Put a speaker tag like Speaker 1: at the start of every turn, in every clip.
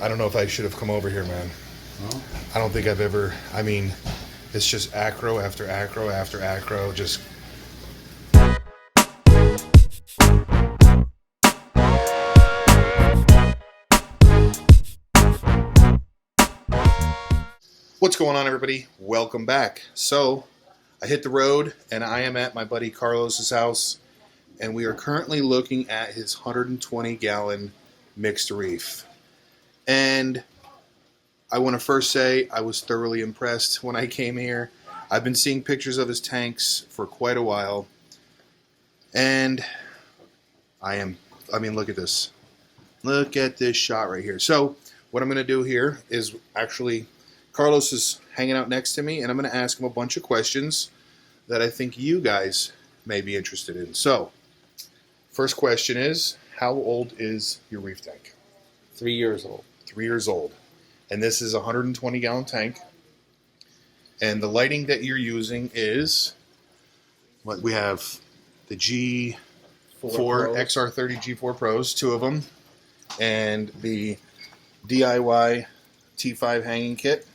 Speaker 1: I don't know if I should have come over here, man.
Speaker 2: Well,
Speaker 1: I don't think I've ever. I mean, it's just acro after acro after acro. Just what's going on, everybody? Welcome back. So, I hit the road, and I am at my buddy Carlos's house, and we are currently looking at his 120-gallon mixed reef. And I want to first say I was thoroughly impressed when I came here. I've been seeing pictures of his tanks for quite a while, and I mean, look at this. Look at this shot right here. So what I'm going to do here is actually, Carlos is hanging out next to me, and I'm going to ask him a bunch of questions that I think you guys may be interested in. So, first question is, how old is your reef tank?
Speaker 2: 3 years old.
Speaker 1: 3 years old. And this is a 120-gallon tank. And the lighting that you're using is, what we have, the G4 XR30 G4 Pros, two of them, and the DIY T5 hanging kit.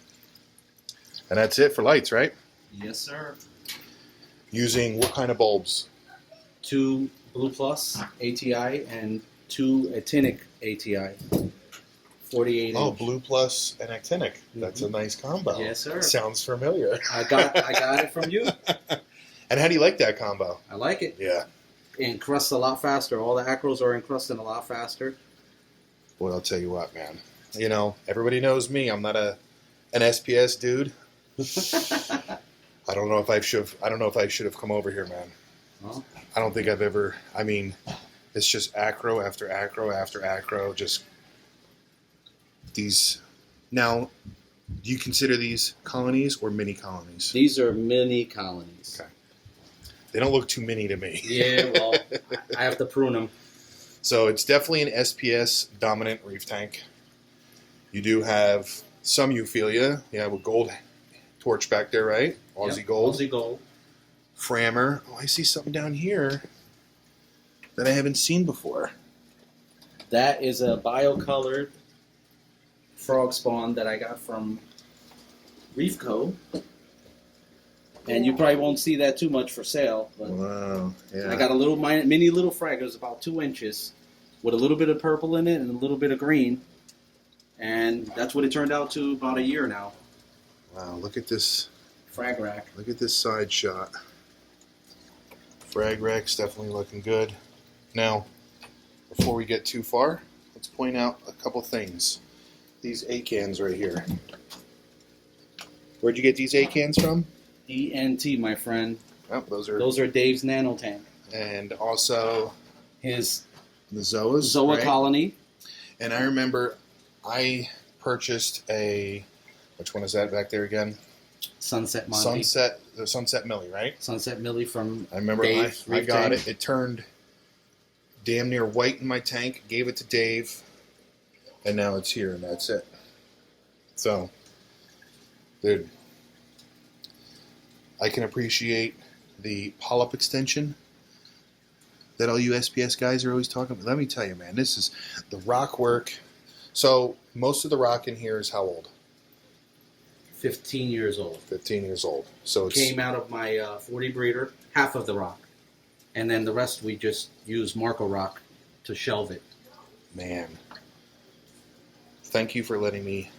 Speaker 1: And that's it for lights, right?
Speaker 2: Yes, sir.
Speaker 1: Using what kind of bulbs?
Speaker 2: 2 Blue Plus ATI and 2 Actinic ATI. 48 inch.
Speaker 1: Oh, Blue Plus and Actinic. That's a nice combo.
Speaker 2: Yes, sir.
Speaker 1: Sounds familiar.
Speaker 2: I got it from you.
Speaker 1: And how do you like that combo?
Speaker 2: I like it.
Speaker 1: Yeah.
Speaker 2: It encrusts a lot faster. All the acros are encrusting a lot faster.
Speaker 1: Boy, I'll tell you what, man. You know, everybody knows me. I'm not an SPS dude. I don't know if I should have come over here, man.
Speaker 2: Well,
Speaker 1: I don't think I've ever. I mean, it's just acro after acro after acro. Just these. Now, do you consider these colonies or mini colonies?
Speaker 2: these are mini colonies.
Speaker 1: Okay. They don't look too mini to me.
Speaker 2: Yeah, well, I have to prune them.
Speaker 1: So it's definitely an SPS dominant reef tank. You do have some euphilia. You have a gold torch back there, right? Aussie
Speaker 2: Yep,
Speaker 1: gold.
Speaker 2: Aussie gold.
Speaker 1: Frammer. Oh, I see something down here that I haven't seen before.
Speaker 2: That is a bio-colored frog spawn that I got from Reef Co. And you probably won't see that too much for sale. But
Speaker 1: Wow. Yeah.
Speaker 2: I got a little mini little frag. It was about 2 inches with a little bit of purple in it and a little bit of green. And that's what it turned out to about a year now.
Speaker 1: Wow. Look at this.
Speaker 2: Frag rack.
Speaker 1: Look at this side shot. Frag rack's definitely looking good. Now, before we get too far, let's point out a couple things. These A-cans right here. Where'd you get these A-cans from?
Speaker 2: ENT, my friend.
Speaker 1: Oh, those
Speaker 2: Those are Dave's nano tank.
Speaker 1: and also
Speaker 2: His
Speaker 1: the Zoas.
Speaker 2: Zoa
Speaker 1: right?
Speaker 2: colony.
Speaker 1: And I remember I purchased which one is that back there again?
Speaker 2: Sunset Millie.
Speaker 1: The Sunset Millie, right?
Speaker 2: Sunset Millie from
Speaker 1: I remember
Speaker 2: Dave's
Speaker 1: I
Speaker 2: Reef
Speaker 1: got
Speaker 2: tank.
Speaker 1: it. It turned damn near white in my tank. Gave it to Dave, and now it's here, and that's it. So, dude, I can appreciate the polyp extension that all you SPS guys are always talking about. Let me tell you, man, this is the rock work. So, most of the rock in here is how old?
Speaker 2: 15 years old.
Speaker 1: 15 years old. So it's
Speaker 2: Came out of my 40 breeder, half of the rock. And then the rest we just use Marco rock to shelve it.
Speaker 1: Man, thank you for letting me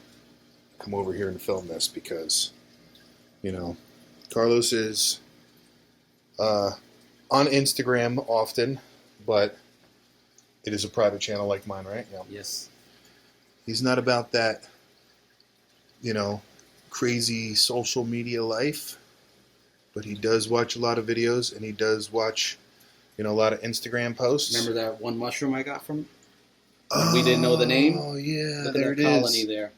Speaker 1: come over here and film this because, you know, Carlos is on Instagram often, but it is a private channel like mine, right? Yeah.
Speaker 2: Yes.
Speaker 1: He's not about that, you know, crazy social media life, but he does watch a lot of videos and he does watch, you know, a lot of Instagram posts.
Speaker 2: Remember that one mushroom I got from? We didn't know the name?
Speaker 1: Oh, yeah,
Speaker 2: Look
Speaker 1: there
Speaker 2: at
Speaker 1: it
Speaker 2: that
Speaker 1: is.
Speaker 2: colony there.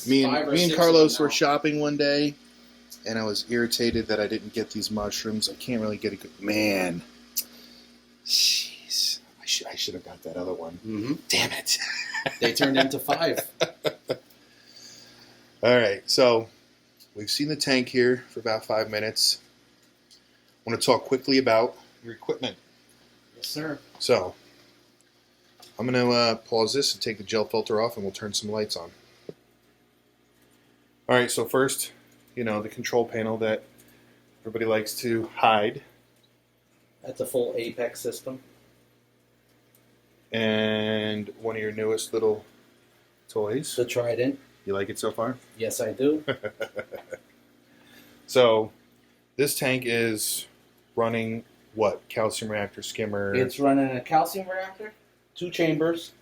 Speaker 1: Me
Speaker 2: Five or
Speaker 1: and
Speaker 2: six of
Speaker 1: Carlos
Speaker 2: them
Speaker 1: were
Speaker 2: now.
Speaker 1: shopping one day, and I was irritated that I didn't get these mushrooms. I can't really get a good... Man. Jeez. I should have got that other one.
Speaker 2: Mm-hmm.
Speaker 1: Damn it.
Speaker 2: They turned into 5.
Speaker 1: All right, so we've seen the tank here for about 5 minutes. I want to talk quickly about your equipment.
Speaker 2: Yes, sir.
Speaker 1: So, I'm going to pause this and take the gel filter off, and we'll turn some lights on. All right, so first, the control panel that everybody likes to hide.
Speaker 2: That's a full Apex system.
Speaker 1: And one of your newest little toys.
Speaker 2: The Trident.
Speaker 1: You like it so far?
Speaker 2: Yes, I do.
Speaker 1: So, this tank is running what? Calcium reactor skimmer?
Speaker 2: It's running a calcium reactor, 2 chambers,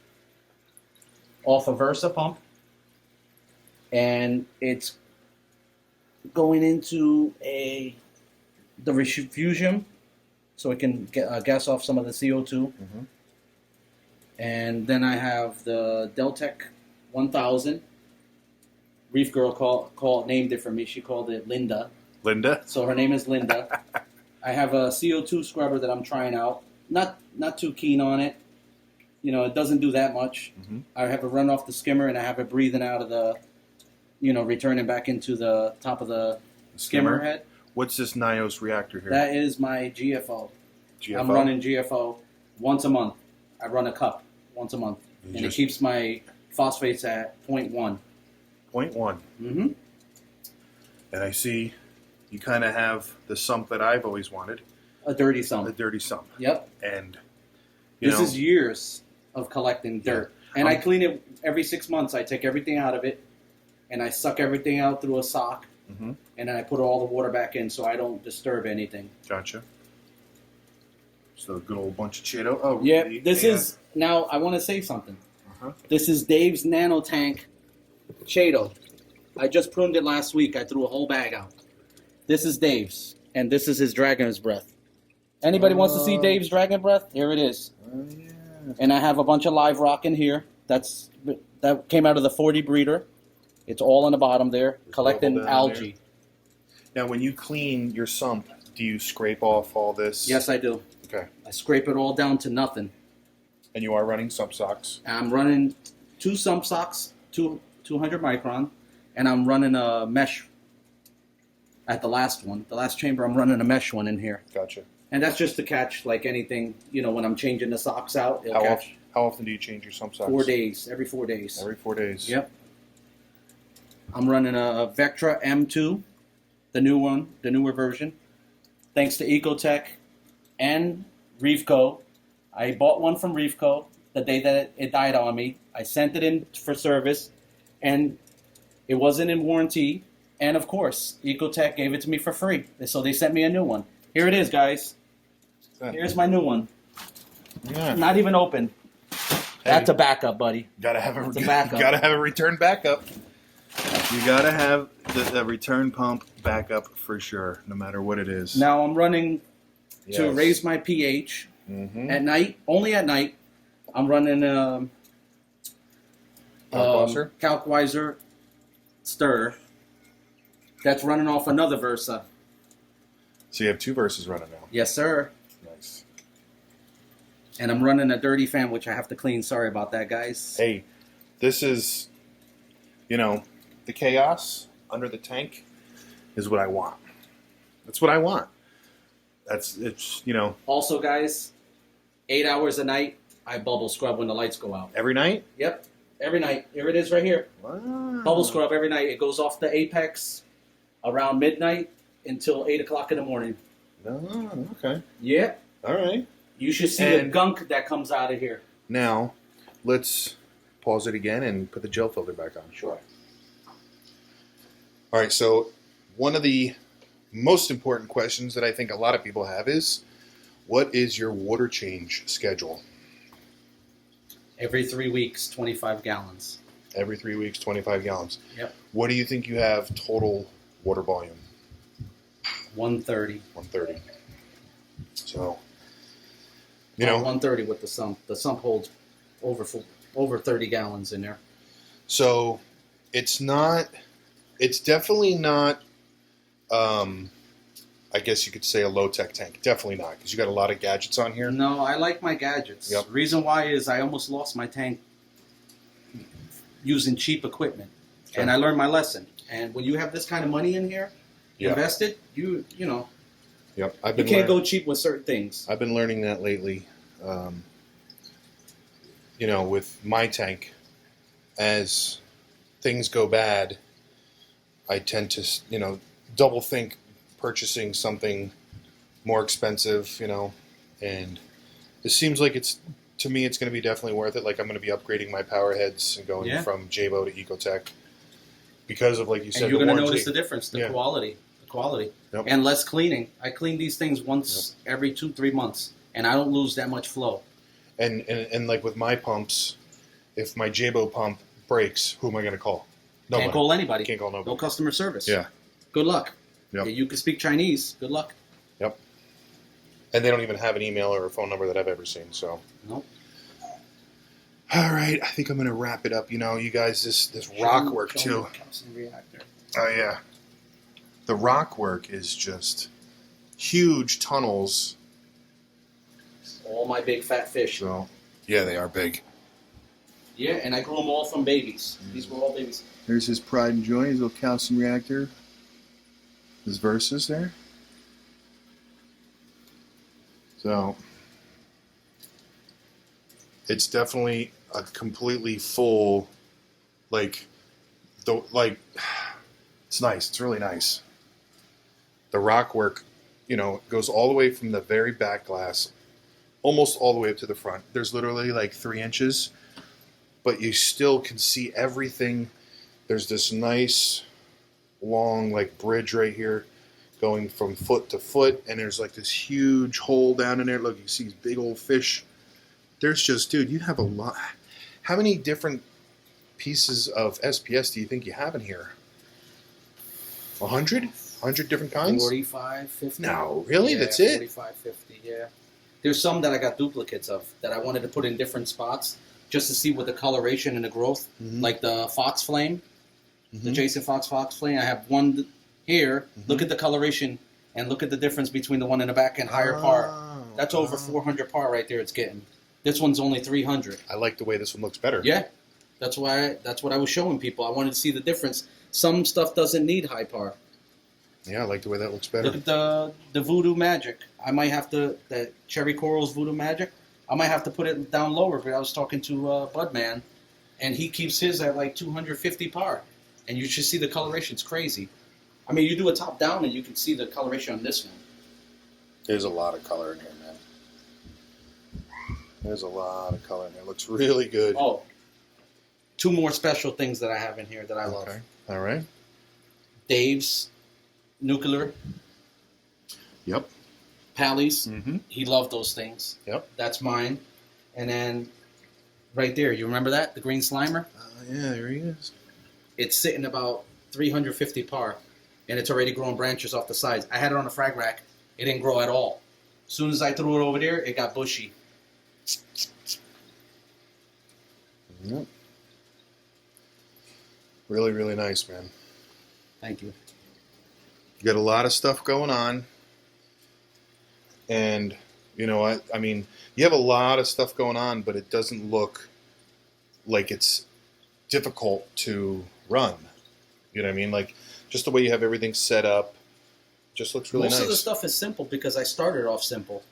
Speaker 2: off a Versa pump, and it's going into the refusion, so it can gas off some of the CO2.
Speaker 1: Mm-hmm.
Speaker 2: And then I have the Deltec 1000. Reef girl named it for me. She called it Linda.
Speaker 1: Linda?
Speaker 2: So her name is Linda. I have a CO2 scrubber that I'm trying out. Not too keen on it. It doesn't do that much.
Speaker 1: Mm-hmm.
Speaker 2: I have it run off the skimmer, and I have it breathing out of the, returning back into the top of the skimmer head.
Speaker 1: What's this NIOS reactor here?
Speaker 2: That is my GFO.
Speaker 1: GFO?
Speaker 2: I'm running GFO once a month. I run a cup once a month. And it keeps my phosphates at 0.1.
Speaker 1: 0.1.
Speaker 2: Mm-hmm.
Speaker 1: And I see you kind of have the sump that I've always wanted.
Speaker 2: A dirty sump.
Speaker 1: A dirty sump.
Speaker 2: Yep.
Speaker 1: And,
Speaker 2: this is years of collecting dirt. Yeah. And I clean it every 6 months. I take everything out of it, and I suck everything out through a sock,
Speaker 1: mm-hmm.
Speaker 2: and then I put all the water back in so I don't disturb anything.
Speaker 1: Gotcha. So a good old bunch of Cheeto. Oh,
Speaker 2: yeah. This is, now I want to say something.
Speaker 1: Uh-huh.
Speaker 2: This is Dave's Nano Tank Cheeto. I just pruned it last week. I threw a whole bag out. This is Dave's, and this is his Dragon's Breath. Anybody wants to see Dave's Dragon Breath? Here it is.
Speaker 1: Yeah.
Speaker 2: And I have a bunch of live rock in here. That came out of the 40 breeder. It's all on the bottom there, collecting algae.
Speaker 1: There. Now, when you clean your sump, do you scrape off all this?
Speaker 2: Yes, I do.
Speaker 1: Okay.
Speaker 2: I scrape it all down to nothing.
Speaker 1: And you are running sump socks?
Speaker 2: I'm running 2 sump socks, 200 micron, and I'm running a mesh at the last one. The last chamber, I'm running a mesh one in here.
Speaker 1: Gotcha.
Speaker 2: And that's just to catch, like anything, when I'm changing the socks out, it'll catch.
Speaker 1: How often do you change your sump socks?
Speaker 2: 4 days, every 4 days.
Speaker 1: Every 4 days.
Speaker 2: Yep. I'm running a Vectra M2, the new one, the newer version. Thanks to Ecotech and Reef Co. I bought one from Reef Co. the day that it died on me. I sent it in for service, and it wasn't in warranty. And of course, Ecotech gave it to me for free. So they sent me a new one. Here it is, guys. Here's my new one.
Speaker 1: Yeah.
Speaker 2: Not even open. Hey, that's a backup, buddy.
Speaker 1: Gotta have
Speaker 2: a backup.
Speaker 1: Gotta have a return backup. You gotta have the return pump backup for sure, no matter what it is.
Speaker 2: Now I'm running to raise my pH at night. Only at night. I'm running Kalkweiser stir. That's running off another Versa.
Speaker 1: So you have 2 Versas running now.
Speaker 2: Yes, sir.
Speaker 1: Nice.
Speaker 2: And I'm running a dirty fan, which I have to clean. Sorry about that, guys.
Speaker 1: Hey, this is, the chaos under the tank is what I want. That's what I want. It's.
Speaker 2: Also, guys, 8 hours a night, I bubble scrub when the lights go out.
Speaker 1: Every night?
Speaker 2: Yep. Every night. Here it is right here.
Speaker 1: Wow.
Speaker 2: Bubble scrub every night. It goes off the Apex around midnight until 8 o'clock in the morning.
Speaker 1: Oh, okay.
Speaker 2: Yep.
Speaker 1: All right.
Speaker 2: You should see the gunk that comes out of here.
Speaker 1: Now, let's pause it again and put the gel filter back on.
Speaker 2: Sure.
Speaker 1: All right, so one of the most important questions that I think a lot of people have is, what is your water change schedule?
Speaker 2: Every 3 weeks, 25 gallons.
Speaker 1: Every 3 weeks, 25 gallons.
Speaker 2: Yep.
Speaker 1: What do you think you have total water volume?
Speaker 2: 130.
Speaker 1: 130. So,
Speaker 2: 130 with the sump. The sump holds over 30 gallons in there.
Speaker 1: So, it's definitely not, I guess you could say a low-tech tank. Definitely not, because you got a lot of gadgets on here.
Speaker 2: No, I like my gadgets.
Speaker 1: Yep.
Speaker 2: Reason why is I almost lost my tank using cheap equipment. Sure. And I learned my lesson. And when you have this kind of money in here, invested, you know.
Speaker 1: Yep.
Speaker 2: You can't go cheap with certain things.
Speaker 1: I've been learning that lately. with my tank, as things go bad, I tend to, double think purchasing something more expensive, and it seems like to me, it's going to be definitely worth it. Like, I'm going to be upgrading my power heads and going from Jabo to Ecotech because of, like you said,
Speaker 2: and you're going to
Speaker 1: warranty.
Speaker 2: notice the difference, the quality,
Speaker 1: Yep.
Speaker 2: and less cleaning. I clean these things once every 2-3 months, and I don't lose that much flow.
Speaker 1: And like with my pumps, if my Jabo pump breaks, who am I going to call?
Speaker 2: Nobody. Can't call anybody.
Speaker 1: Can't call nobody.
Speaker 2: No customer service.
Speaker 1: Yeah.
Speaker 2: Good luck.
Speaker 1: Yep.
Speaker 2: You can speak Chinese. Good luck.
Speaker 1: Yep. And they don't even have an email or a phone number that I've ever seen. So.
Speaker 2: Nope.
Speaker 1: All right, I think I'm going to wrap it up. You guys, this rock work too. Oh yeah. The rock work is just huge tunnels.
Speaker 2: All my big fat fish.
Speaker 1: So, yeah, they are big.
Speaker 2: Yeah, and I grew them all from babies. These were all babies.
Speaker 1: There's his pride and joy, his little calcium reactor. His verses there. So, it's definitely a completely full, it's nice. It's really nice. The rock work, goes all the way from the very back glass, almost all the way up to the front. There's literally like 3 inches, but you still can see everything. There's this nice long bridge right here going from foot to foot, and there's this huge hole down in there. Look, you see these big old fish. There's just, dude, you have a lot. How many different pieces of SPS do you think you have in here? 100? 100 different kinds?
Speaker 2: 45, 50.
Speaker 1: No, really?
Speaker 2: Yeah,
Speaker 1: that's it?
Speaker 2: 45, 50, yeah. There's some that I got duplicates of that I wanted to put in different spots just to see what the coloration and the growth, like the Fox Flame, the Jason Fox Flame. I have one here. Look at the coloration and look at the difference between the one in the back and higher par. That's over 400 par right there it's getting. This one's only 300.
Speaker 1: I like the way this one looks better.
Speaker 2: Yeah. That's what I was showing people. I wanted to see the difference. Some stuff doesn't need high par.
Speaker 1: Yeah, I like the way that looks better.
Speaker 2: Look at the Voodoo Magic. I might have to, the Cherry Coral's Voodoo Magic, I might have to put it down lower. But I was talking to Budman, and he keeps his at 250 par. And you should see the coloration. It's crazy. I mean, you do a top down, and you can see the coloration on this one.
Speaker 1: There's a lot of color in here, man. There's a lot of color in here. It looks really good.
Speaker 2: Oh, 2 more special things that I have in here that I love.
Speaker 1: Okay. All right.
Speaker 2: Dave's Nuclear.
Speaker 1: Yep.
Speaker 2: Pally's. He loved those things.
Speaker 1: Yep.
Speaker 2: That's mine. And then right there, you remember that? The green slimer?
Speaker 1: Yeah, there he is.
Speaker 2: It's sitting about 350 par, and it's already growing branches off the sides. I had it on a frag rack. It didn't grow at all. As soon as I threw it over there, it got bushy.
Speaker 1: Yep. Really, really nice, man.
Speaker 2: Thank you.
Speaker 1: You got a lot of stuff going on. And, I mean, you have a lot of stuff going on, but it doesn't look like it's difficult to run. You know what I mean? Just the way you have everything set up just looks really nice.
Speaker 2: Most of the stuff is simple because I started off simple.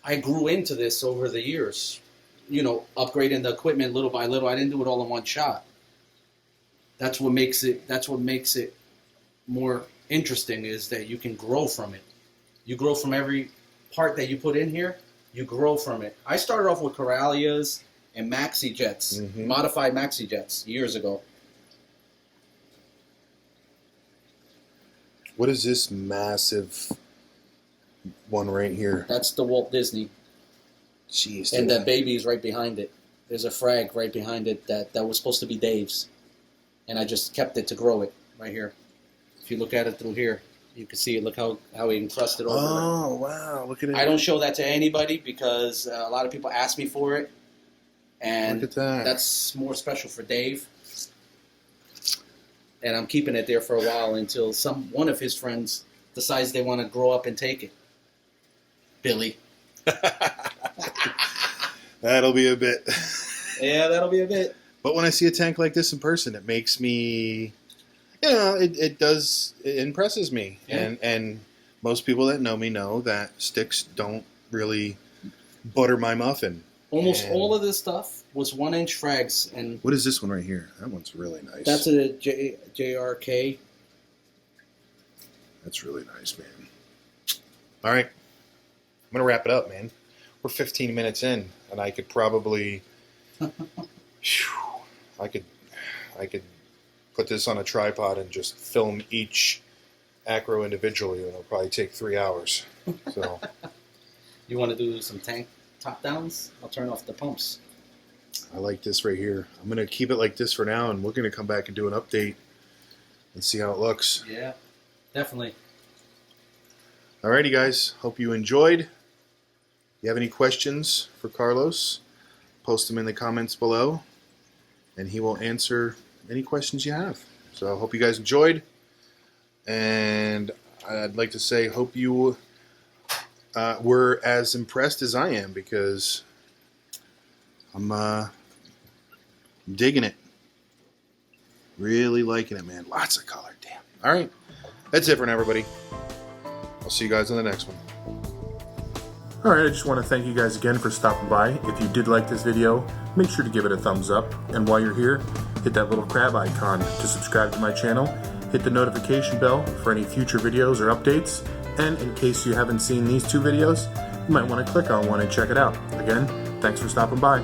Speaker 2: I grew into this over the years. Upgrading the equipment little by little. I didn't do it all in one shot. That's what makes it more interesting, is that you can grow from it. You grow from every part that you put in here. You grow from it. I started off with Corallias and Maxi Jets, modified Maxi Jets years ago.
Speaker 1: What is this massive one right here?
Speaker 2: That's the Walt Disney.
Speaker 1: Jeez.
Speaker 2: And that baby's right behind it. There's a frag right behind it that was supposed to be Dave's. And I just kept it to grow it right here. If you look at it through here, you can see it. Look how he encrusted over it.
Speaker 1: Oh, wow. Look at it.
Speaker 2: I don't show that to anybody because a lot of people ask me for it. And
Speaker 1: look at that.
Speaker 2: That's more special for Dave. And I'm keeping it there for a while until one of his friends decides they want to grow up and take it. Billy.
Speaker 1: That'll be a bit.
Speaker 2: Yeah, that'll be a bit.
Speaker 1: But when I see a tank like this in person, it makes me, it impresses me.
Speaker 2: Yeah.
Speaker 1: And most people that know me know that sticks don't really butter my muffin.
Speaker 2: Almost all of this stuff was 1-inch frags, and
Speaker 1: What is this one right here? That one's really nice.
Speaker 2: that's a JRK.
Speaker 1: That's really nice, man. All right. I'm going to wrap it up, man. We're 15 minutes in, and I could probably... I could put this on a tripod and just film each acro individually, and it'll probably take 3 hours. So,
Speaker 2: You want to do some tank top downs? I'll turn off the pumps.
Speaker 1: I like this right here. I'm going to keep it like this for now, and we're going to come back and do an update and see how it looks.
Speaker 2: Yeah, definitely.
Speaker 1: Alrighty, guys. Hope you enjoyed. If you have any questions for Carlos, post them in the comments below, and he will answer any questions you have. So I hope you guys enjoyed, and I'd like to say hope you were as impressed as I am, because I'm digging it. Really liking it, man. Lots of color. Damn. All right. That's it for now, everybody. I'll see you guys on the next one. Alright, I just want to thank you guys again for stopping by. If you did like this video, make sure to give it a thumbs up. And while you're here, hit that little crab icon to subscribe to my channel. Hit the notification bell for any future videos or updates. And in case you haven't seen these two videos, you might want to click on one and check it out. Again, thanks for stopping by.